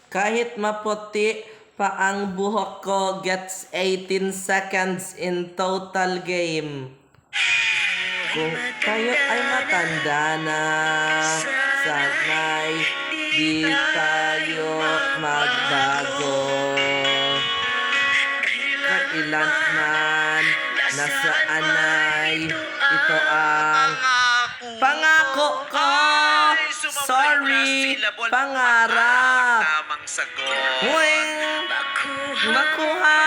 Kahit maputi pa ang buhok ko gets 18 seconds in total game. Kung tayo ay matanda na, sana'y di tayo magbago. Kailan man, nasaan ay ito ang pangako ko. Sorry, pangarap. Huwing makuha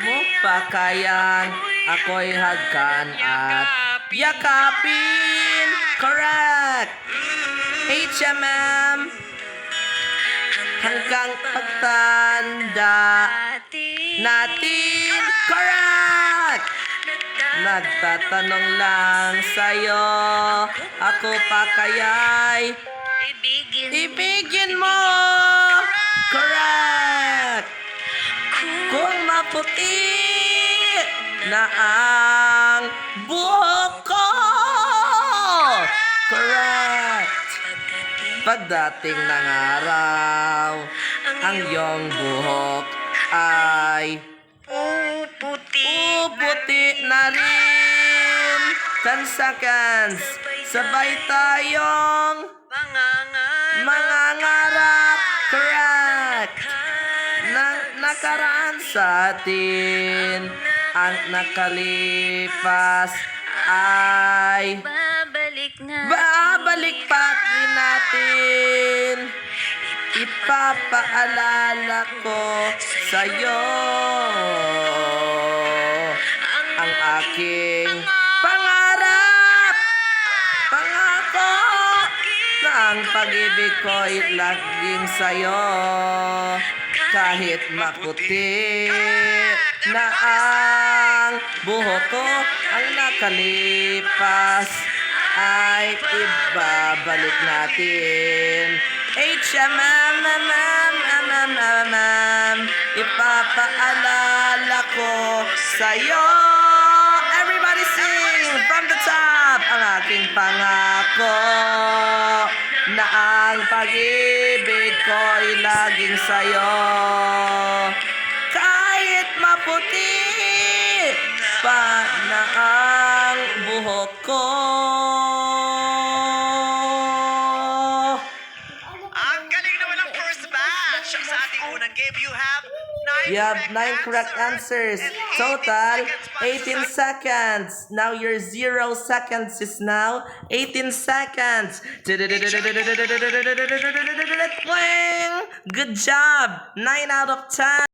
mo pa kayang ako'y hagkan at yakapin. Correct! HMM hanggang pagtanda natin. Correct! Nagtatanong lang sa'yo, ako pa kaya'y ibigin mo. Correct! Kung maputi na ang buhok ko. Correct! Pagdating ng araw, ang iyong buhok ay puputi na rin. 10 seconds. Sabay tayong mangangarap. Correct! Nakaraan sa atin, ang nakalipas ay babalik pa rin natin. Ipapaalala ko sa'yo ang aking pangarap. Pangako na ang pag-ibig ko'y laging sa'yo. Kahit maputi na ang buhok ko, ang nakalipas ay ibabalik natin. Ipapaalala ko sa'yo. Everybody sing from the top. Ang aking pangako na ang pag-ibig ko'y laging sa'yo. Kahit maputi pa na ang buhok ko. Ang galing naman ng first batch. Sa ating unang game, you have 9 correct answers. Total, 18 seconds. Now your 0 seconds is now 18 seconds. Good job. 9 out of 10.